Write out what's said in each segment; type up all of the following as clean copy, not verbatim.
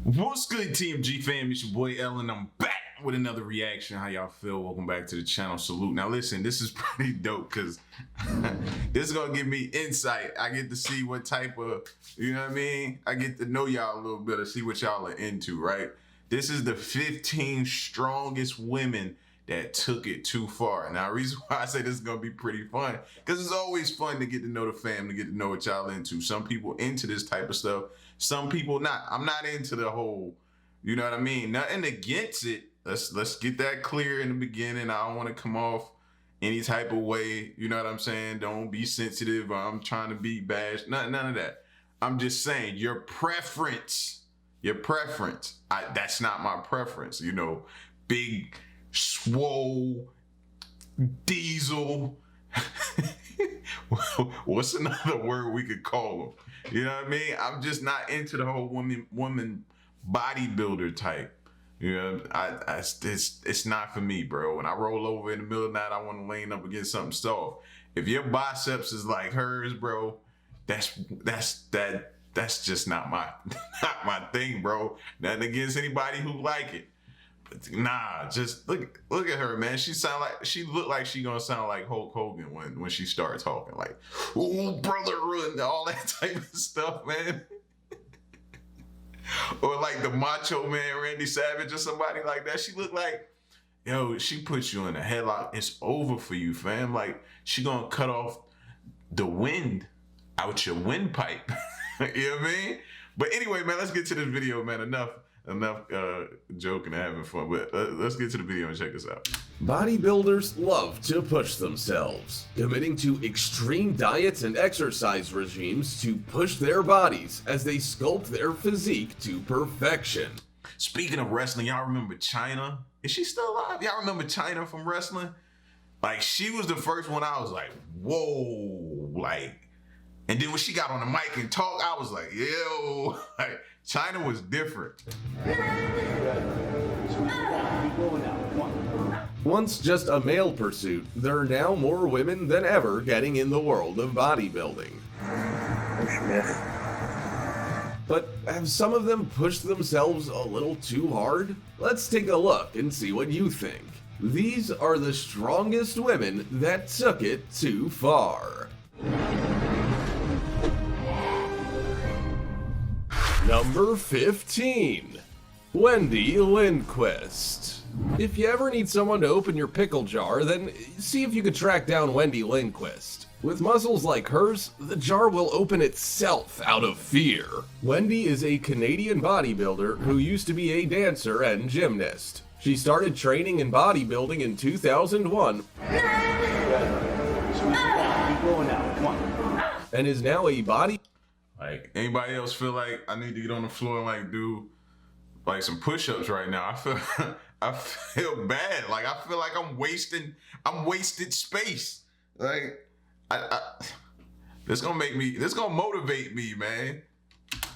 What's good, TMG fam? It's your boy Ellen. I'm back with another reaction. How y'all feel? Welcome back to the channel. Salute. Now listen, this is pretty dope because this is gonna give me insight. I get to see what type of, you know what I mean? I get to know y'all a little bit or see what y'all are into, right? This is the 15 strongest women that took it too far. Now, the reason why I say this is gonna be pretty fun, because it's always fun to get to know the fam, to get to know what y'all into. Some people into this type of stuff, some people not. I'm not into the whole, you know what I mean? Nothing against it. Let's get that clear in the beginning. I don't want to come off any type of way, you know what I'm saying? Don't be sensitive, or I'm trying to be bashed. None of that. I'm just saying your preference. That's not my preference, you know. Big, swole, diesel. What's another word we could call them? You know what I mean? I'm just not into the whole woman bodybuilder type. You know, it's not for me, bro. When I roll over in the middle of the night, I want to lean up against something soft. If your biceps is like hers, bro, that's just not my thing, bro. Nothing against anybody who like it. But nah, just look at her, man. She look like she gonna sound like Hulk Hogan when she starts talking, like, "Oh, brother," and all that type of stuff, man. Or like the Macho Man Randy Savage or somebody like that. She look like, yo, she puts you in a headlock. It's over for you, fam. Like, she gonna cut off the wind out your windpipe. You know what I mean? But anyway, man, let's get to this video, man. Enough joking and having fun, but let's get to the video and check this out. Bodybuilders love to push themselves, committing to extreme diets and exercise regimes to push their bodies as they sculpt their physique to perfection. Speaking of wrestling, y'all remember Chyna? Is she still alive? Y'all remember Chyna from wrestling? Like, she was the first one I was like, whoa, like, and then when she got on the mic and talked, I was like, yo, like, Chyna was different. Once just a male pursuit, there are now more women than ever getting in the world of bodybuilding. But have some of them pushed themselves a little too hard? Let's take a look and see what you think. These are the strongest women that took it too far. Number 15. Wendy LINDQUIST. If you ever need someone to open your pickle jar, then see if you could track down Wendy LINDQUIST. With muscles like hers, the jar will open itself out of fear. Wendy is a Canadian bodybuilder who used to be a dancer and gymnast. She started training in bodybuilding in 2001 and is now a Like, anybody else feel like I need to get on the floor and like do like some push-ups right now? I feel bad. Like, I feel like I'm wasted space. Like, this gonna motivate me, man.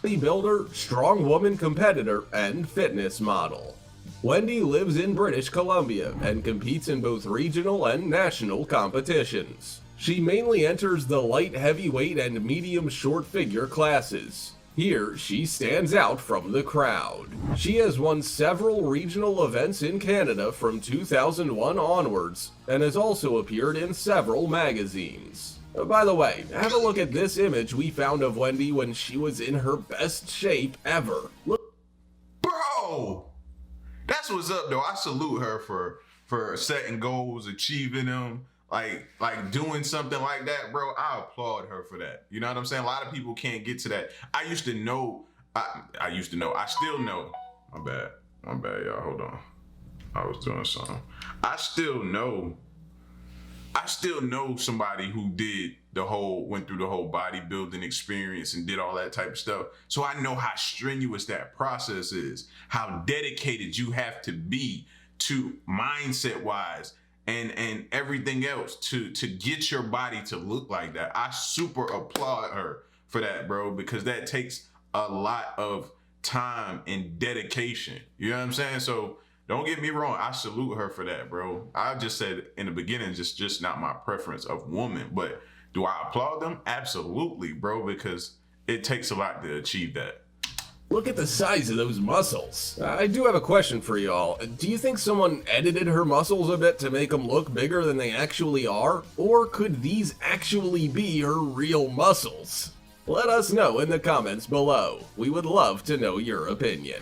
Bodybuilder, strong woman competitor, and fitness model. Wendy lives in British Columbia and competes in both regional and national competitions. She mainly enters the light heavyweight and medium short figure classes. Here, she stands out from the crowd. She has won several regional events in Canada from 2001 onwards, and has also appeared in several magazines. By the way, have a look at this image we found of Wendy when she was in her best shape ever. Look. Bro, that's what's up, though. I salute her for setting goals, achieving them. Like doing something like that, bro. I applaud her for that. You know what I'm saying? A lot of people can't get to that. I used to know. I still know. My bad, y'all. Hold on. I was doing something. I still know somebody who went through the whole bodybuilding experience and did all that type of stuff. So I know how strenuous that process is, how dedicated you have to be to mindset wise and everything else to get your body to look like that. I super applaud her for that, bro, because that takes a lot of time and dedication. You know what I'm saying? So don't get me wrong, I salute her for that, bro. I just said in the beginning, just not my preference of woman, but do I applaud them? Absolutely, bro, because it takes a lot to achieve that. Look at the size of those muscles. I do have a question for y'all. Do you think someone edited her muscles a bit to make them look bigger than they actually are? Or could these actually be her real muscles? Let us know in the comments below. We would love to know your opinion.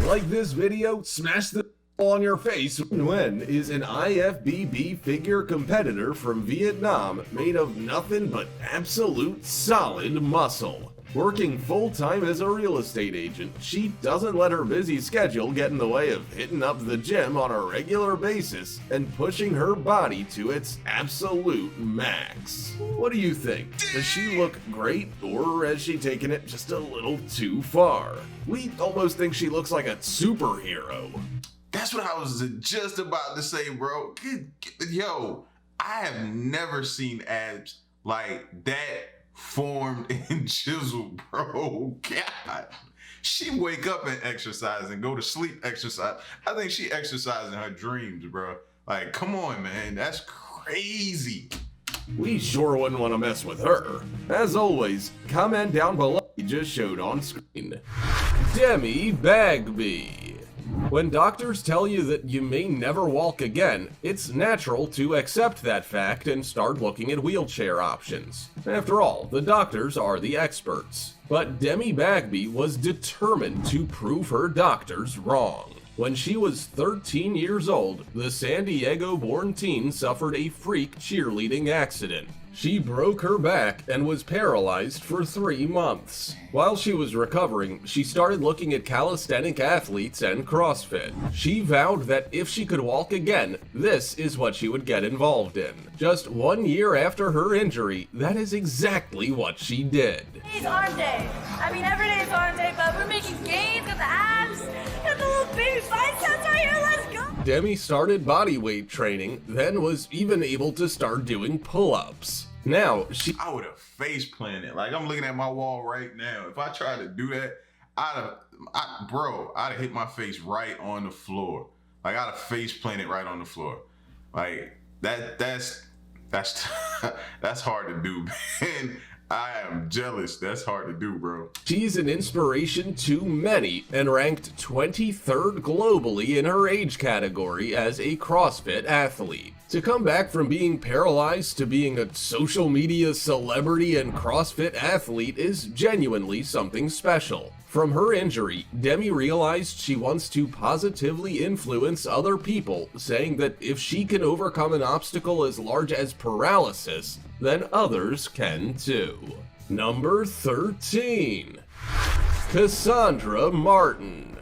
Like this video? Smash the on your face. Nguyen is an IFBB figure competitor from Vietnam made of nothing but absolute solid muscle. Working full-time as a real estate agent, she doesn't let her busy schedule get in the way of hitting up the gym on a regular basis and pushing her body to its absolute max. What do you think? Does she look great, or has she taken it just a little too far? We almost think she looks like a superhero. That's what I was just about to say, bro. Yo, I have never seen abs like that formed and chiseled, bro. God. She wake up and exercise and go to sleep exercise. I think she exercises in her dreams, bro. Like, come on, man. That's crazy. We sure wouldn't want to mess with her. As always, comment down below what you just showed on screen. DEMI BAGBY. When doctors tell you that you may never walk again, it's natural to accept that fact and start looking at wheelchair options. After all, the doctors are the experts. But DEMI BAGBY was determined to prove her doctors wrong. When she was 13 years old, the San Diego-born teen suffered a freak cheerleading accident. She broke her back and was paralyzed for 3 months. While she was recovering, she started looking at calisthenic athletes and CrossFit. She vowed that if she could walk again, this is what she would get involved in. Just 1 year after her injury, that is exactly what she did. Today's arm day. I mean, every day is arm day, but we're making gains with the abs. Got the little baby biceps right here. Let's go. DEMI started bodyweight training, then was even able to start doing pull-ups. Now, I would have face planted. Like, I'm looking at my wall right now. If I tried to do that, I'd have hit my face right on the floor. Like, I'd have face planted right on the floor. Like, that's that's hard to do, man. I am jealous. That's hard to do, bro. She's an inspiration to many and ranked 23rd globally in her age category as a CrossFit athlete. To come back from being paralyzed to being a social media celebrity and CrossFit athlete is genuinely something special. From her injury, DEMI realized she wants to positively influence other people, saying that if she can overcome an obstacle as large as paralysis, then others can too. Number 13. Cassandra Martin.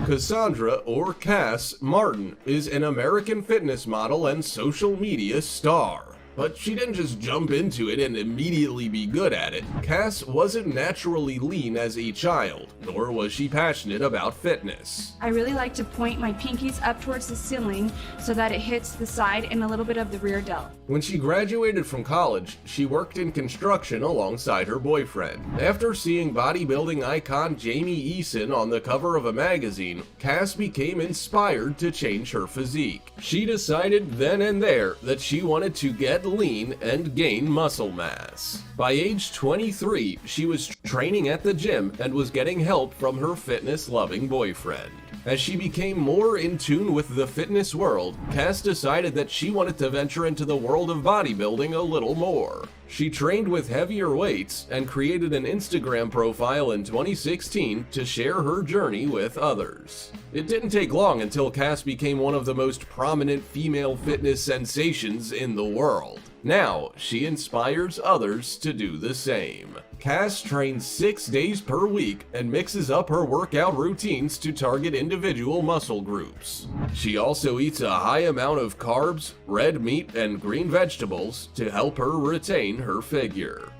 Cassandra, or Cass, Martin is an American fitness model and social media star. But she didn't just jump into it and immediately be good at it. Cass wasn't naturally lean as a child, nor was she passionate about fitness. I really like to point my pinkies up towards the ceiling so that it hits the side and a little bit of the rear delt. When she graduated from college, she worked in construction alongside her boyfriend. After seeing bodybuilding icon Jamie Eason on the cover of a magazine, Cass became inspired to change her physique. She decided then and there that she wanted to get lean and gain muscle mass. By age 23, she was training at the gym and was getting help from her fitness-loving boyfriend. As she became more in tune with the fitness world, Cass decided that she wanted to venture into the world of bodybuilding a little more. She trained with heavier weights and created an Instagram profile in 2016 to share her journey with others. It didn't take long until Cass became one of the most prominent female fitness sensations in the world. Now, she inspires others to do the same. Cass trains 6 days per week and mixes up her workout routines to target individual muscle groups. She also eats a high amount of carbs, red meat, and green vegetables to help her retain her figure.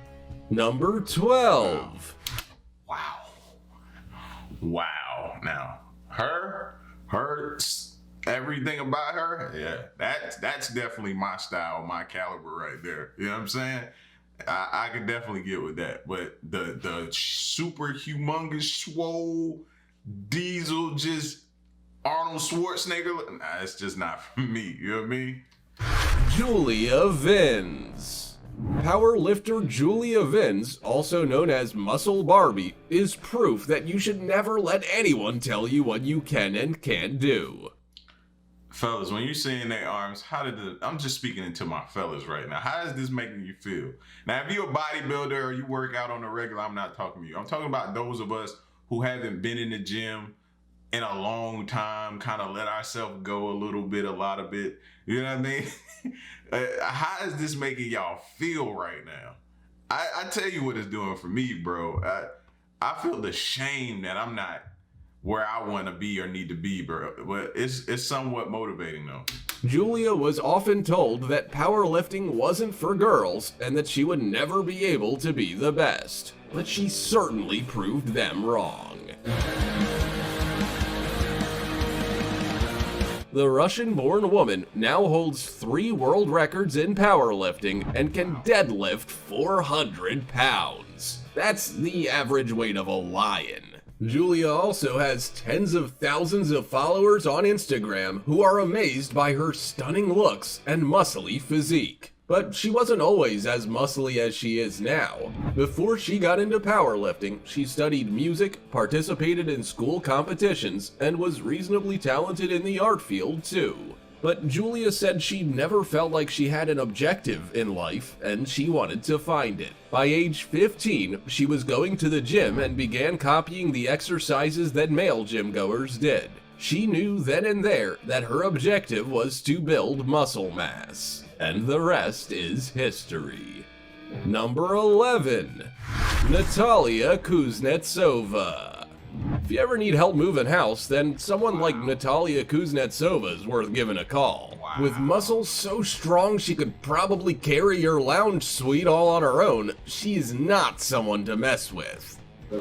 Number 12. Wow. Now, everything about her, yeah, that's definitely my style, my caliber right there. You know what I'm saying? I could definitely get with that. But the super humongous swole diesel, just Arnold Schwarzenegger, nah, it's just not for me. You know what I mean? Julia Vins. Powerlifter Julia Vince, also known as Muscle Barbie, is proof that you should never let anyone tell you what you can and can't do. Fellas, when you're seeing their arms, I'm just speaking into my fellas right now. How is this making you feel? Now, if you're a bodybuilder or you work out on the regular, I'm not talking to you. I'm talking about those of us who haven't been in the gym in a long time, kind of let ourselves go a lot of bit. You know what I mean? How is this making y'all feel right now? I tell you what it's doing for me, bro. I feel the shame that I'm not where I want to be or need to be, bro. But it's somewhat motivating, though. Julia was often told that powerlifting wasn't for girls and that she would never be able to be the best. But she certainly proved them wrong. The Russian-born woman now holds 3 world records in powerlifting and can deadlift 400 pounds. That's the average weight of a lion. Julia also has tens of thousands of followers on Instagram who are amazed by her stunning looks and muscly physique. But she wasn't always as muscly as she is now. Before she got into powerlifting, she studied music, participated in school competitions, and was reasonably talented in the art field too. But Julia said she never felt like she had an objective in life, and she wanted to find it. By age 15, she was going to the gym and began copying the exercises that male gym goers did. She knew then and there that her objective was to build muscle mass. And the rest is history. Number 11. Natalia Kuznetsova. If you ever need help moving house, then someone like Natalia Kuznetsova is worth giving a call. With muscles so strong she could probably carry your lounge suite all on her own, she's not someone to mess with. The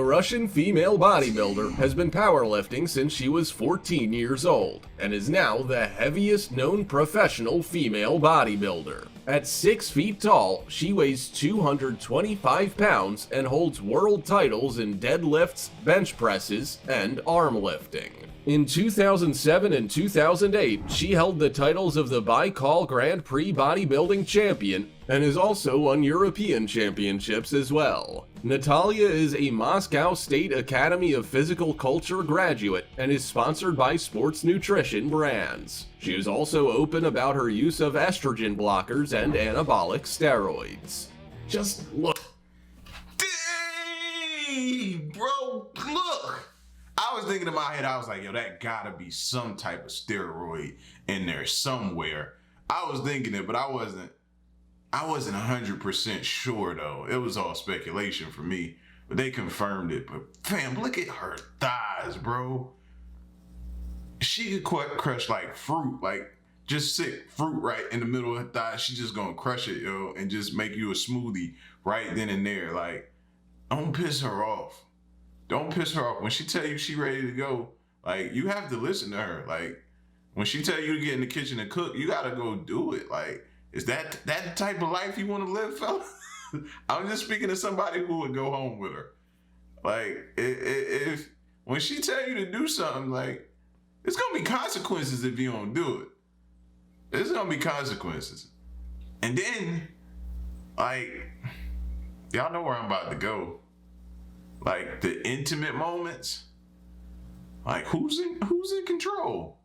Russian female bodybuilder has been powerlifting since she was 14 years old, and is now the heaviest known professional female bodybuilder. At 6 feet tall, she weighs 225 pounds and holds world titles in deadlifts, bench presses, and arm lifting. In 2007 and 2008, she held the titles of the Baikal Grand Prix bodybuilding champion and has also won European championships as well. Natalia is a Moscow State Academy of Physical Culture graduate and is sponsored by sports nutrition brands. She is also open about her use of estrogen blockers and anabolic steroids. Just look. Dang, bro, look. I was thinking in my head, I was like, yo, that gotta be some type of steroid in there somewhere. I was thinking it, but I wasn't 100% sure though. It was all speculation for me, but they confirmed it. But fam, look at her thighs, bro. She could crush like fruit, like just sick fruit right in the middle of her thighs. She just gonna crush it, yo, and just make you a smoothie right then and there. Like, don't piss her off. Don't piss her off. When she tell you she ready to go, like, you have to listen to her. Like, when she tell you to get in the kitchen and cook, you gotta go do it. Like, is that the type of life you want to live, fella? I'm just speaking to somebody who would go home with her. Like, if when she tell you to do something, like, it's gonna be consequences if you don't do it. There's gonna be consequences. And then, like, y'all know where I'm about to go. Like, the intimate moments, like, who's in control?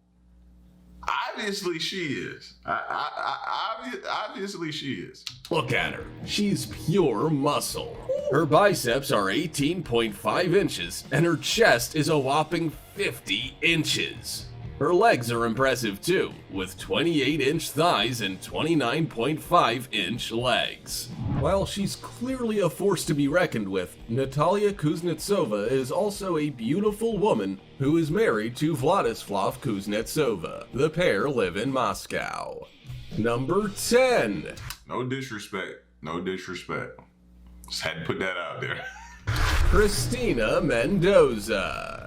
Obviously she is. Obviously she is. Look at her. She's pure muscle. Her biceps are 18.5 inches and her chest is a whopping 50 inches. Her legs are impressive too, with 28-inch thighs and 29.5-inch legs. While she's clearly a force to be reckoned with, Natalia Kuznetsova is also a beautiful woman who is married to Vladislav Kuznetsova. The pair live in Moscow. Number 10. No disrespect. No disrespect. Just had to put that out there. KRISTINA Mendoza.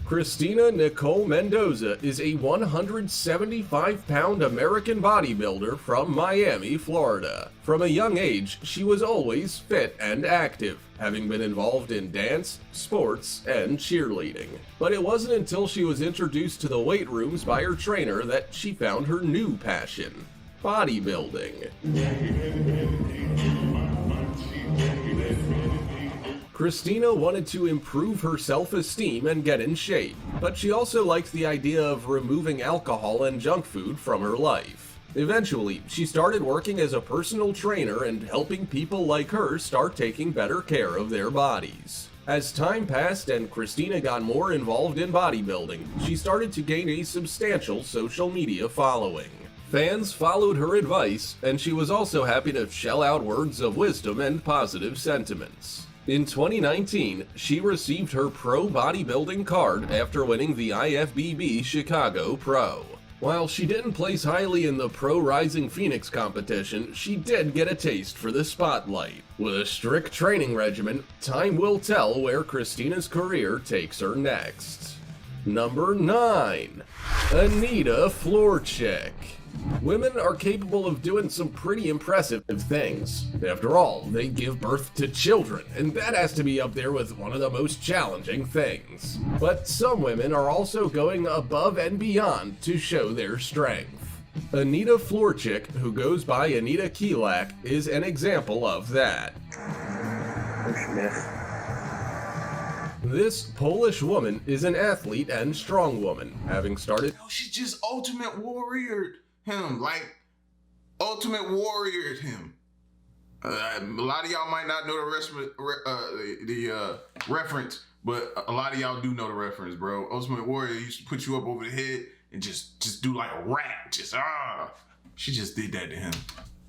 KRISTINA Nicole Mendoza is a 175-pound American bodybuilder from Miami, Florida. From a young age, she was always fit and active, having been involved in dance, sports, and cheerleading. But it wasn't until she was introduced to the weight rooms by her trainer that she found her new passion: bodybuilding. KRISTINA wanted to improve her self-esteem and get in shape, but she also liked the idea of removing alcohol and junk food from her life. Eventually, she started working as a personal trainer and helping people like her start taking better care of their bodies. As time passed and KRISTINA got more involved in bodybuilding, she started to gain a substantial social media following. Fans followed her advice, and she was also happy to shell out words of wisdom and positive sentiments. In 2019, she received her pro bodybuilding card after winning the IFBB Chicago Pro. While she didn't place highly in the Pro Rising Phoenix competition, she did get a taste for the spotlight. With a strict training regimen, time will tell where KRISTINA's career takes her next. Number 9. ANETA FLORCZYK. Women are capable of doing some pretty impressive things. After all, they give birth to children, and that has to be up there with one of the most challenging things. But some women are also going above and beyond to show their strength. ANETA FLORCZYK, who goes by Anita Kielak, is an example of that. This Polish woman is an athlete and strong woman, having started. She just ultimate warriored him, like ultimate warriored him. A lot of y'all might not know the reference, but a lot of y'all do know the reference, bro. Ultimate Warrior used to put you up over the head and just do like a rat, She just did that to him.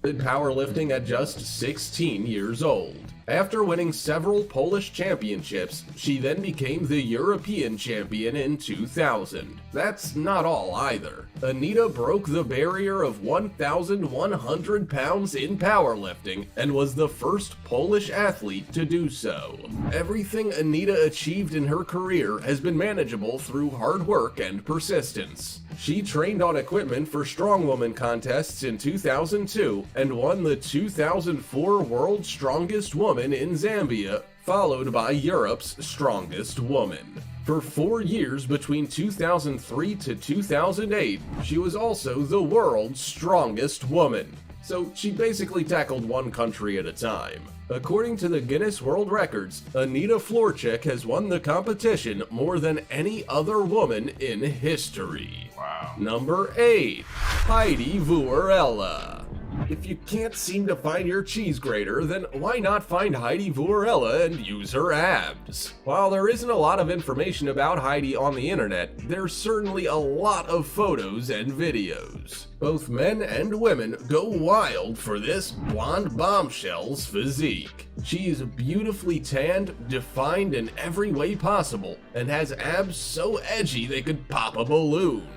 Powerlifting at just 16 years old. After winning several Polish championships, she then became the European champion in 2000. That's not all either. ANETA broke the barrier of 1,100 pounds in powerlifting and was the first Polish athlete to do so. Everything ANETA achieved in her career has been manageable through hard work and persistence. She trained on equipment for strongwoman contests in 2002 and won the 2004 World's Strongest Woman in Zambia, followed by Europe's Strongest Woman. For 4 years between 2003 to 2008, she was also the world's strongest woman. So she basically tackled one country at a time. According to the Guinness World Records, ANETA FLORCZYK has won the competition more than any other woman in history. Wow. Number 8. HEIDI VUORELA. If you can't seem to find your cheese grater, then why not find HEIDI VUORELA and use her abs? While there isn't a lot of information about Heidi on the internet, there's certainly a lot of photos and videos. Both men and women go wild for this blonde bombshell's physique. She is beautifully tanned, defined in every way possible, and has abs so edgy they could pop a balloon.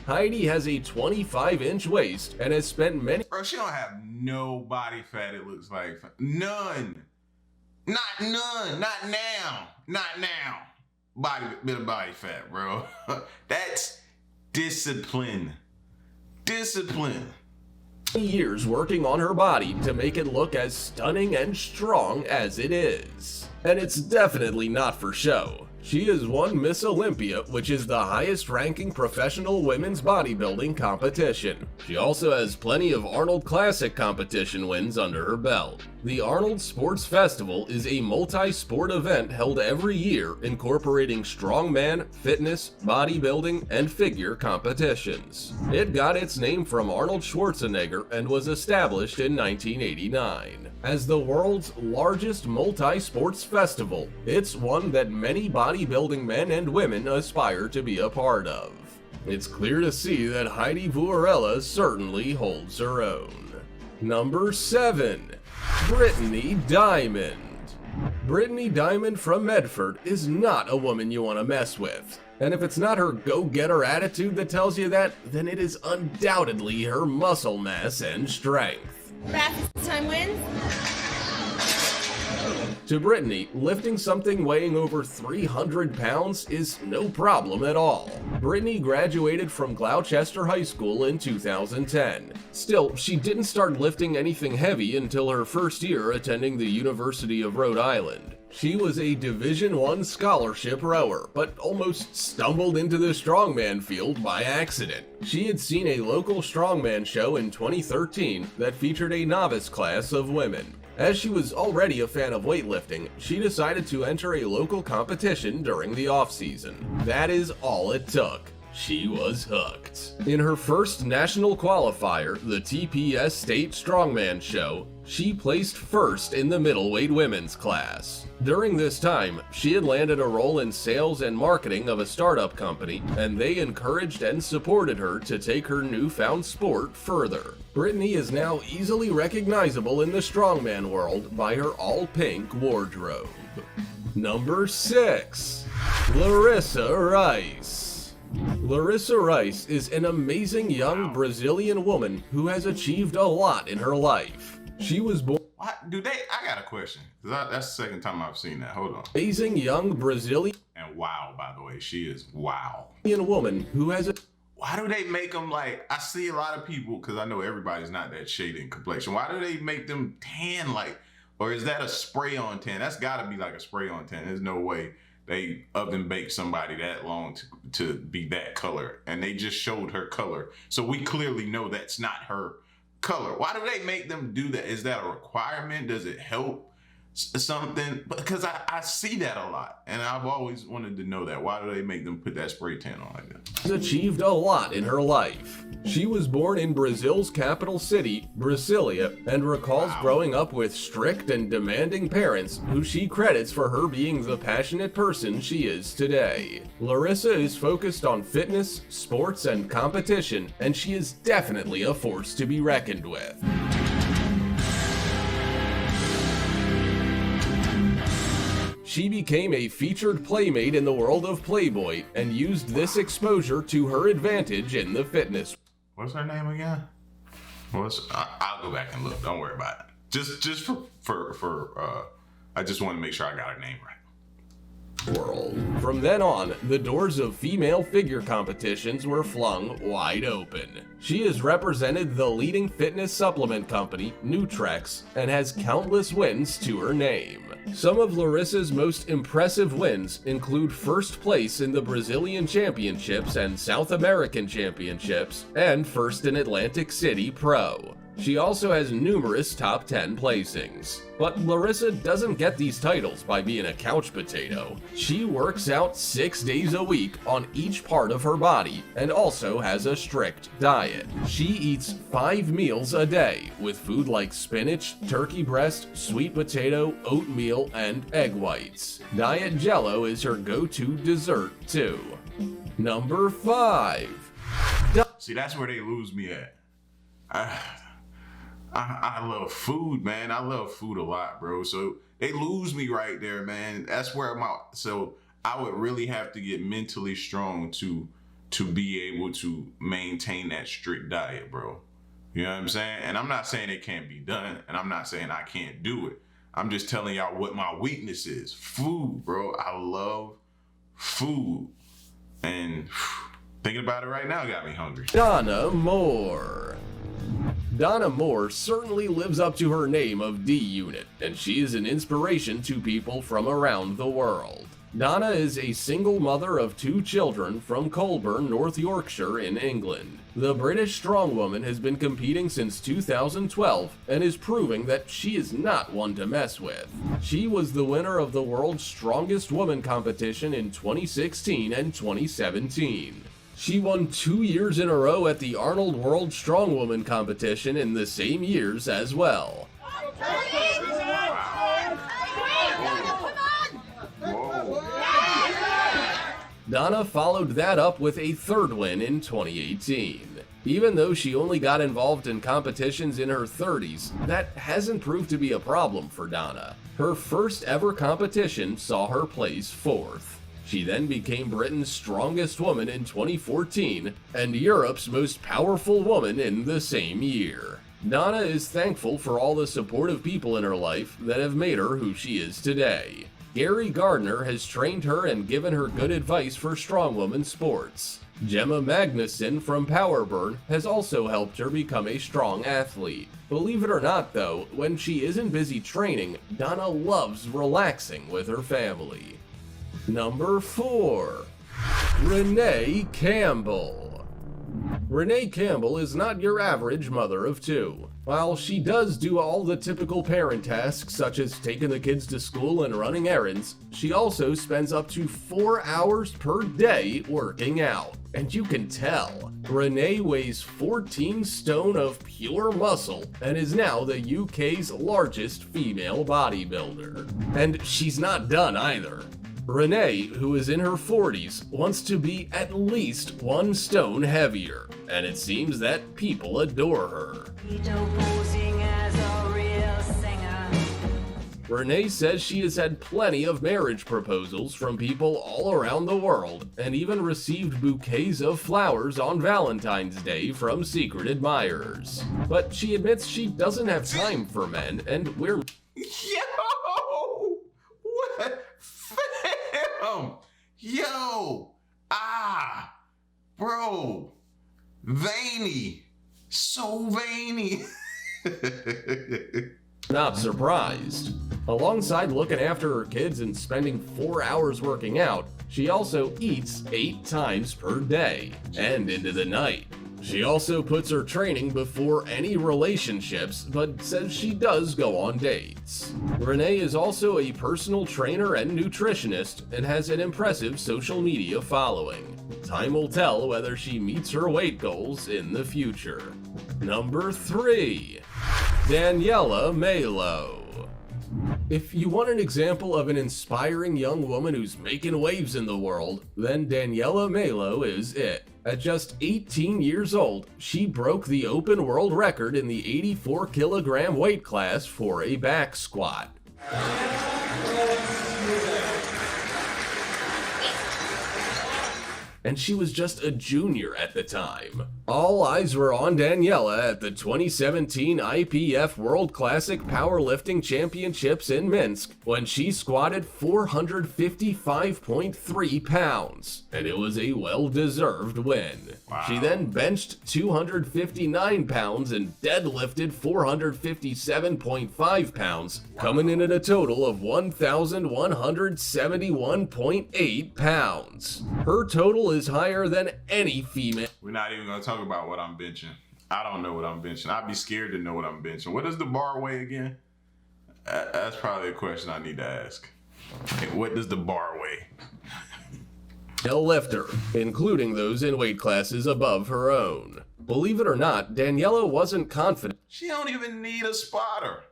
Heidi has a 25-inch waist and has spent many— Bro, she don't have no body fat, it looks like. None. Not none. Not now. Not now. Bit of body fat, bro. That's discipline. Discipline. Years working on her body to make it look as stunning and strong as it is. And it's definitely not for show. She has won Miss Olympia, which is the highest ranking professional women's bodybuilding competition. She also has plenty of Arnold Classic competition wins under her belt. The Arnold Sports Festival is a multi-sport event held every year incorporating strongman, fitness, bodybuilding, and figure competitions. It got its name from Arnold Schwarzenegger and was established in 1989. As the world's largest multi-sports festival, it's one that many bodybuilding men and women aspire to be a part of. It's clear to see that HEIDI VUORELA certainly holds her own. Number 7. Brittany Diamond. Brittany Diamond from Medford is not a woman you want to mess with. And if it's not her go-getter attitude that tells you that, then it is undoubtedly her muscle mass and strength. Fastest time wins. To Brittany, lifting something weighing over 300 pounds is no problem at all. Brittany graduated from Gloucester High School in 2010. Still, she didn't start lifting anything heavy until her first year attending the University of Rhode Island. She was a Division I scholarship rower, but almost stumbled into the strongman field by accident. She had seen a local strongman show in 2013 that featured a novice class of women. As she was already a fan of weightlifting, she decided to enter a local competition during the off-season. That is all it took. She was hooked. In her first national qualifier, the TPS State Strongman Show, she placed first in the middleweight women's class. During this time, she had landed a role in sales and marketing of a startup company, and they encouraged and supported her to take her newfound sport further. Brittany is now easily recognizable in the strongman world by her all-pink wardrobe. Number 6. Larissa REIS. Larissa REIS is an amazing young Brazilian woman who has achieved a lot in her life. She was born. What? Do they? I got a question. That's the second time I've seen that. Hold on. Amazing young Brazilian. And wow, by the way, she is wow. Woman who has a. Why do they make them like? I see a lot of people, because I know everybody's not that shady in complexion. Why do they make them tan like? Or is that a spray on tan? That's got to be like a spray on tan. There's no way they oven baked somebody that long to be that color, and they just showed her color, so we clearly know that's not her color. Why do they make them do that? Is that a requirement? Does it help something? Because I see that a lot, and I've always wanted to know that. Why do they make them put that spray tan on like that? She's achieved a lot in her life. She was born in Brazil's capital city, Brasilia, and recalls growing up with strict and demanding parents who she credits for her being the passionate person she is today. Larissa is focused on fitness, sports, and competition, and she is definitely a force to be reckoned with. She became a featured playmate in the world of Playboy and used this exposure to her advantage in the fitness. What's her name again? I'll go back and look. Don't worry about it. Just for I just want to make sure I got her name right. World. From then on, the doors of female figure competitions were flung wide open. She has represented the leading fitness supplement company, Nutrex, and has countless wins to her name. Some of Larissa's most impressive wins include first place in the Brazilian Championships and South American Championships, and first in Atlantic City Pro. She also has numerous top 10 placings. But Larissa doesn't get these titles by being a couch potato. She works out 6 days a week on each part of her body and also has a strict diet. She eats 5 meals a day with food like spinach, turkey breast, sweet potato, oatmeal, and egg whites. Diet Jello is her go-to dessert too. Number 5. See, that's where they lose me at. I love food, man. I love food a lot, bro. So they lose me right there, man. That's where so I would really have to get mentally strong to be able to maintain that strict diet, bro. You know what I'm saying? And I'm not saying it can't be done, and I'm not saying I can't do it. I'm just telling y'all what my weakness is. Food, bro. I love food. And thinking about it right now got me hungry. Donna Moore. Donna Moore certainly lives up to her name of D-Unit, and she is an inspiration to people from around the world. Donna is a single mother of 2 children from Colburn, North Yorkshire in England. The British strongwoman has been competing since 2012 and is proving that she is not one to mess with. She was the winner of the World's Strongest Woman competition in 2016 and 2017. She won 2 years in a row at the Arnold World Strongwoman competition in the same years as well. Donna followed that up with a 3rd win in 2018. Even though she only got involved in competitions in her 30s, that hasn't proved to be a problem for Donna. Her first ever competition saw her place 4th. She then became Britain's strongest woman in 2014 and Europe's most powerful woman in the same year. Donna is thankful for all the supportive people in her life that have made her who she is today. Gary Gardner has trained her and given her good advice for strongwoman sports. Gemma Magnuson from Powerburn has also helped her become a strong athlete. Believe it or not though, when she isn't busy training, Donna loves relaxing with her family. Number 4. Renee Campbell. Renee Campbell is not your average mother of two. While she does do all the typical parent tasks such as taking the kids to school and running errands, she also spends up to 4 hours per day working out. And you can tell, Renee weighs 14 stone of pure muscle and is now the UK's largest female bodybuilder. And she's not done either. Renee, who is in her 40s, wants to be at least 1 stone heavier, and it seems that people adore her. Renee says she has had plenty of marriage proposals from people all around the world, and even received bouquets of flowers on Valentine's Day from secret admirers. But she admits she doesn't have time for men, and we're— Yo! What? Fam! Yo! Bro! Veiny! So veiny! not surprised. Alongside looking after her kids and spending 4 hours working out, she also eats 8 times per day, and into the night. She also puts her training before any relationships, but says she does go on dates. Renee is also a personal trainer and nutritionist, and has an impressive social media following. Time will tell whether she meets her weight goals in the future. Number 3. Daniella MELO. If you want an example of an inspiring young woman who's making waves in the world, then Daniella MELO is it. At just 18 years old, she broke the open world record in the 84 kilogram weight class for a back squat. And she was just a junior at the time. All eyes were on Daniella at the 2017 IPF World Classic Powerlifting Championships in Minsk when she squatted 455.3 pounds, and it was a well-deserved win. Wow. She then benched 259 pounds and deadlifted 457.5 pounds, coming in at a total of 1,171.8 pounds. Her total is higher than any female. We're not even gonna talk about what I'm benching. I don't know what I'm benching. I'd be scared to know what I'm benching. What does the bar weigh again? That's probably a question I need to ask. What does the bar weigh? Lifter, including those in weight classes above her own. Believe it or not, Daniella wasn't confident She don't even need a spotter.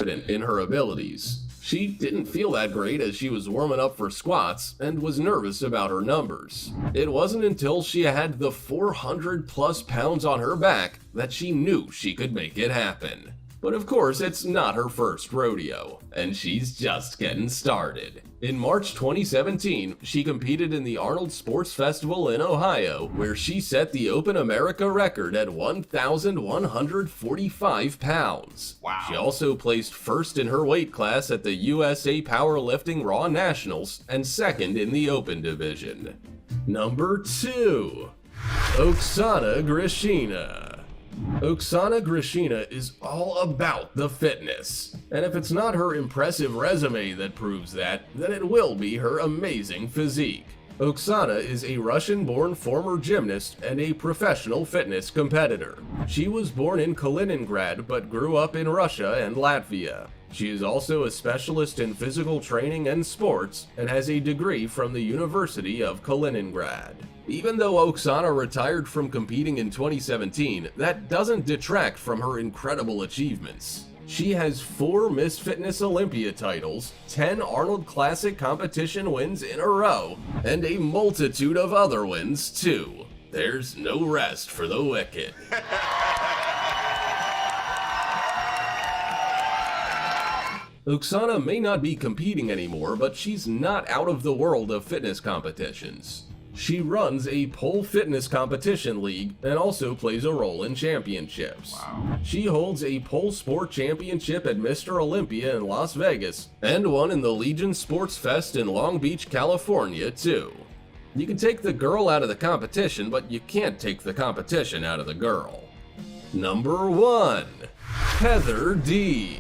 in her abilities. She didn't feel that great as she was warming up for squats and was nervous about her numbers. It wasn't until she had the 400 plus pounds on her back that she knew she could make it happen. But of course, it's not her first rodeo, and she's just getting started. In March 2017, she competed in the Arnold Sports Festival in Ohio, where she set the Open America record at 1,145 pounds. Wow. She also placed first in her weight class at the USA Powerlifting Raw Nationals and second in the Open division. Number 2. Oksana Grishina. Oksana Grishina is all about the fitness, and if it's not her impressive resume that proves that, then it will be her amazing physique. Oksana is a Russian-born former gymnast and a professional fitness competitor. She was born in Kaliningrad but grew up in Russia and Latvia. She is also a specialist in physical training and sports and has a degree from the University of Kaliningrad. Even though Oksana retired from competing in 2017, that doesn't detract from her incredible achievements. She has 4 Miss Fitness Olympia titles, 10 Arnold Classic competition wins in a row, and a multitude of other wins too. There's no rest for the wicked. Oksana may not be competing anymore, but she's not out of the world of fitness competitions. She runs a pole fitness competition league and also plays a role in championships. Wow. She holds a pole sport championship at Mr. Olympia in Las Vegas and one in the Legion Sports Fest in Long Beach, California, too. You can take the girl out of the competition, but you can't take the competition out of the girl. Number 1. Heather Dees.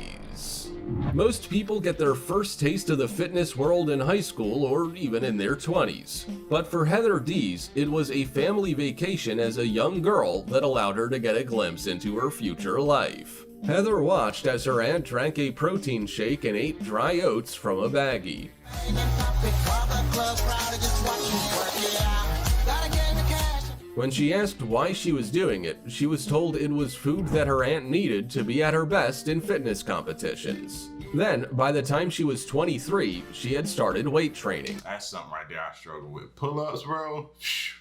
Most people get their first taste of the fitness world in high school or even in their 20s. But for Heather Dees, it was a family vacation as a young girl that allowed her to get a glimpse into her future life. Heather watched as her aunt drank a protein shake and ate dry oats from a baggie. When she asked why she was doing it, she was told it was food that her aunt needed to be at her best in fitness competitions. Then, by the time she was 23, she had started weight training. That's something right there I struggle with. Pull-ups, bro,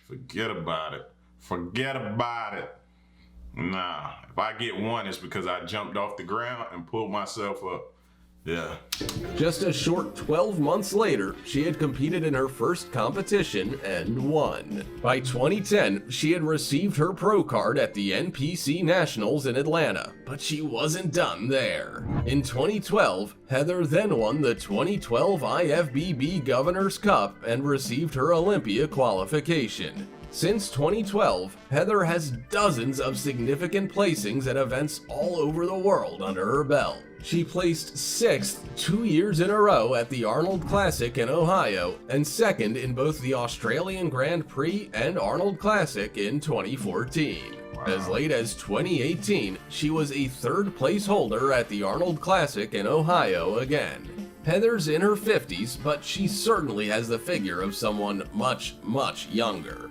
forget about it. Forget about it. Nah, if I get one, it's because I jumped off the ground and pulled myself up. Yeah. Just a short 12 months later, she had competed in her first competition and won. By 2010, she had received her pro card at the NPC Nationals in Atlanta, but she wasn't done there. In 2012, Heather then won the 2012 IFBB Governor's Cup and received her Olympia qualification. Since 2012, Heather has dozens of significant placings at events all over the world under her belt. She placed 6th 2 years in a row at the Arnold Classic in Ohio and 2nd in both the Australian Grand Prix and Arnold Classic in 2014. Wow. As late as 2018, she was a 3rd place holder at the Arnold Classic in Ohio again. Heather's in her 50s, but she certainly has the figure of someone much, much younger.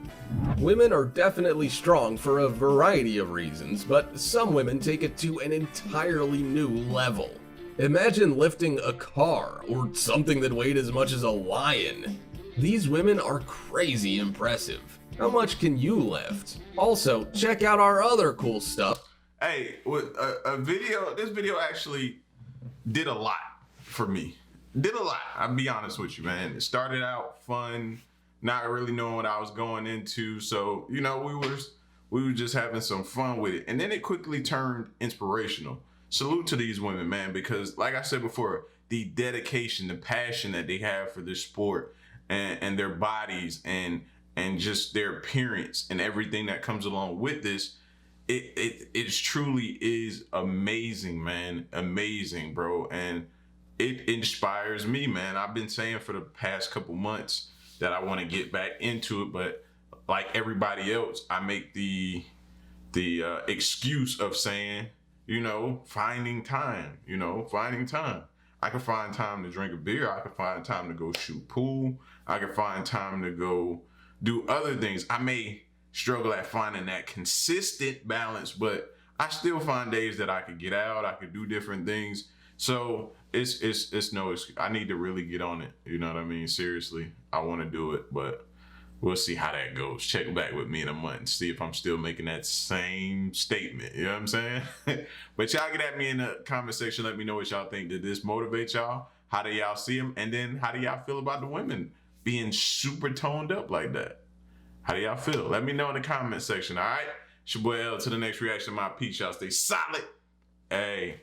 Women are definitely strong for a variety of reasons, but some women take it to an entirely new level. Imagine lifting a car or something that weighed as much as a lion. These women are crazy impressive. How much can you lift? Also, check out our other cool stuff. Hey, with this video actually did a lot for me. Did a lot, I'll be honest with you, man. It started out fun, not really knowing what I was going into. So, you know, we were just having some fun with it. And then it quickly turned inspirational. Salute to these women, man, because like I said before, the dedication, the passion that they have for this sport and their bodies and just their appearance and everything that comes along with this, it truly is amazing, man. Amazing, bro. And it inspires me, man. I've been saying for the past couple months that I want to get back into it, but like everybody else, I make the excuse of saying, you know, finding time, I can find time to drink a beer. I can find time to go shoot pool. I can find time to go do other things. I may struggle at finding that consistent balance, but I still find days that I could get out. I could do different things. So it's no excuse. I need to really get on it. You know what I mean? Seriously, I want to do it, but we'll see how that goes. Check back with me in a month and see if I'm still making that same statement. You know what I'm saying? But y'all get at me in the comment section. Let me know what y'all think. Did this motivate y'all? How do y'all see them? And then how do y'all feel about the women being super toned up like that? How do y'all feel? Let me know in the comment section, all right? It's your boy L. To the next reaction, my peace. Y'all stay solid. Hey.